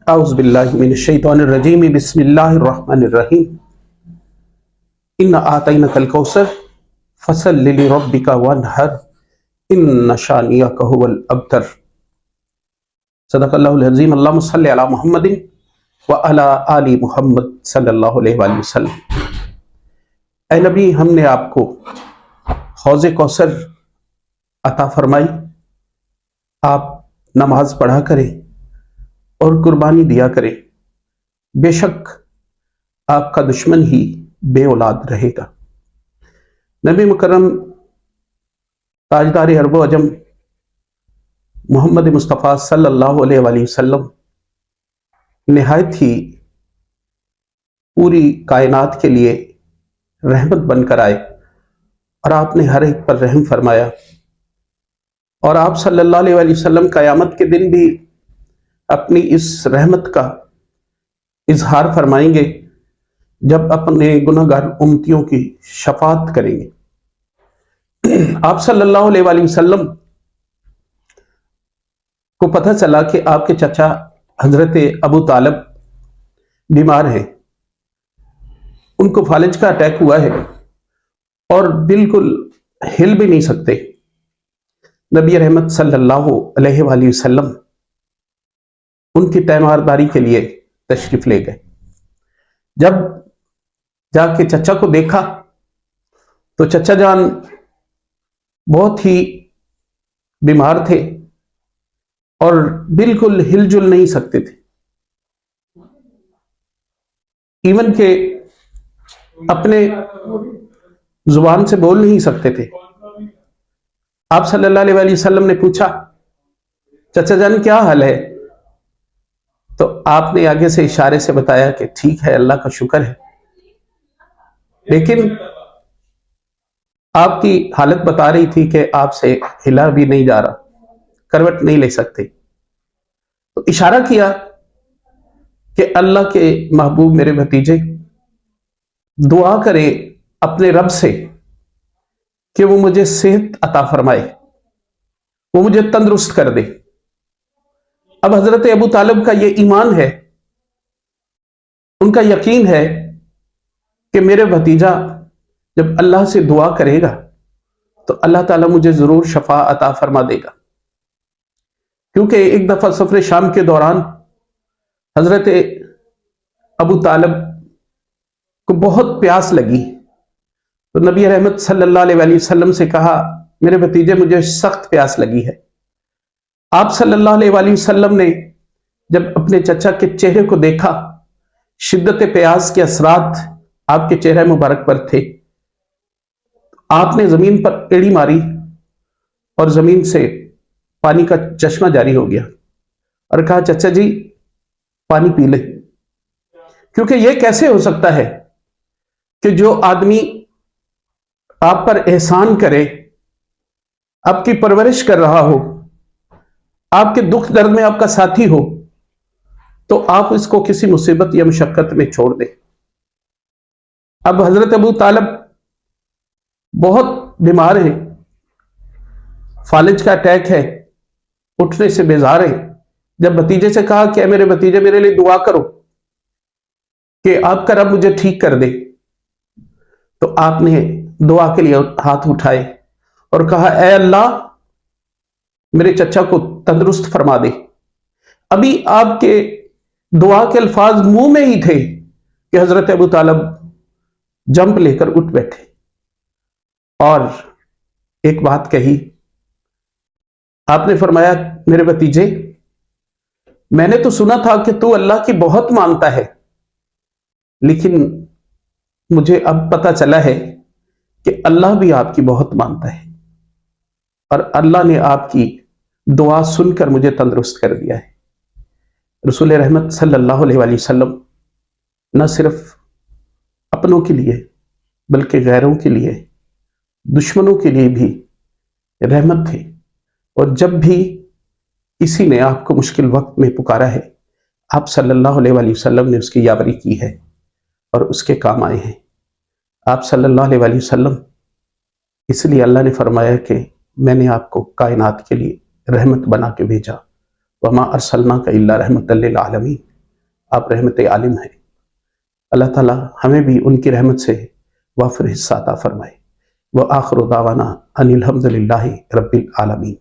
اعوذ باللہ من الشیطان الرجیم بسم اللہ الرحمن الرحیم انا اعطیناک الکوثر فصل لربک وانحر ان شانئک ھو الابتر۔ صدق اللہ العظیم۔ اللہم صلی علی محمد وعلی آل محمد صلی اللہ علیہ وآلہ وسلم۔ اے نبی، ہم نے آپ کو حوض کوثر عطا فرمائی، آپ نماز پڑھا کریں اور قربانی دیا کرے، بے شک آپ کا دشمن ہی بے اولاد رہے گا۔ نبی مکرم تاجدار عرب و عجم محمد مصطفیٰ صلی اللہ علیہ وآلہ وسلم نہایت ہی پوری کائنات کے لیے رحمت بن کر آئے، اور آپ نے ہر ایک پر رحم فرمایا، اور آپ صلی اللہ علیہ وآلہ وسلم قیامت کے دن بھی اپنی اس رحمت کا اظہار فرمائیں گے جب اپنے گناہ گار امتیوں کی شفاعت کریں گے۔ آپ صلی اللہ علیہ وآلہ وسلم کو پتہ چلا کہ آپ کے چچا حضرت ابو طالب بیمار ہیں، ان کو فالج کا اٹیک ہوا ہے اور بالکل ہل بھی نہیں سکتے۔ نبی رحمت صلی اللہ علیہ وآلہ وسلم ان کی تیمارداری کے لیے تشریف لے گئے۔ جب جا کے چچا کو دیکھا تو چچا جان بہت ہی بیمار تھے اور بالکل ہل جل نہیں سکتے تھے، ایون کہ اپنے زبان سے بول نہیں سکتے تھے۔ آپ صلی اللہ علیہ وآلہ وسلم نے پوچھا، چچا جان کیا حال ہے؟ تو آپ نے آگے سے اشارے سے بتایا کہ ٹھیک ہے، اللہ کا شکر ہے، لیکن آپ کی حالت بتا رہی تھی کہ آپ سے ہلا بھی نہیں جا رہا، کروٹ نہیں لے سکتے۔ تو اشارہ کیا کہ اللہ کے محبوب میرے بھتیجے دعا کرے اپنے رب سے کہ وہ مجھے صحت عطا فرمائے، وہ مجھے تندرست کر دے۔ اب حضرت ابو طالب کا یہ ایمان ہے، ان کا یقین ہے کہ میرے بھتیجا جب اللہ سے دعا کرے گا تو اللہ تعالیٰ مجھے ضرور شفا عطا فرما دے گا۔ کیونکہ ایک دفعہ سفر شام کے دوران حضرت ابو طالب کو بہت پیاس لگی، تو نبی رحمت صلی اللہ علیہ وآلہ وسلم سے کہا، میرے بھتیجے مجھے سخت پیاس لگی ہے۔ آپ صلی اللہ علیہ وآلہ وسلم نے جب اپنے چچا کے چہرے کو دیکھا، شدت پیاس کے اثرات آپ کے چہرے مبارک پر تھے، آپ نے زمین پر ایڑی ماری اور زمین سے پانی کا چشمہ جاری ہو گیا اور کہا، چچا جی پانی پی لیں۔ کیونکہ یہ کیسے ہو سکتا ہے کہ جو آدمی آپ پر احسان کرے، آپ کی پرورش کر رہا ہو، آپ کے دکھ درد میں آپ کا ساتھی ہو، تو آپ اس کو کسی مصیبت یا مشقت میں چھوڑ دیں۔ اب حضرت ابو طالب بہت بیمار ہیں، فالج کا اٹیک ہے، اٹھنے سے بیزار ہیں۔ جب بھتیجے سے کہا کہ اے میرے بھتیجے میرے لیے دعا کرو کہ آپ کا رب مجھے ٹھیک کر دے، تو آپ نے دعا کے لیے ہاتھ اٹھائے اور کہا، اے اللہ میرے چچا کو تندرست فرما دے۔ ابھی آپ کے دعا کے الفاظ منہ میں ہی تھے کہ حضرت ابو طالب جمپ لے کر اٹھ بیٹھے اور ایک بات کہی۔ آپ نے فرمایا، میرے بھتیجے میں نے تو سنا تھا کہ تو اللہ کی بہت مانتا ہے، لیکن مجھے اب پتہ چلا ہے کہ اللہ بھی آپ کی بہت مانتا ہے، اور اللہ نے آپ کی دعا سن کر مجھے تندرست کر دیا ہے۔ رسول رحمت صلی اللہ علیہ وآلہ وسلم نہ صرف اپنوں کے لیے بلکہ غیروں کے لیے، دشمنوں کے لیے بھی رحمت تھے، اور جب بھی کسی نے آپ کو مشکل وقت میں پکارا ہے، آپ صلی اللہ علیہ وآلہ وسلم نے اس کی یاوری کی ہے اور اس کے کام آئے ہیں۔ آپ صلی اللہ علیہ وآلہ وسلم، اس لیے اللہ نے فرمایا کہ میں نے آپ کو کائنات کے لیے رحمت بنا کے بھیجا، وما ارسلناک الا رحمۃ للعالمین۔ آپ رحمت عالم ہیں. اللہ تعالیٰ ہمیں بھی ان کی رحمت سے وافر حصہ عطا فرمائے. وآخر دعوانا ان الحمد للہ رب العالمین.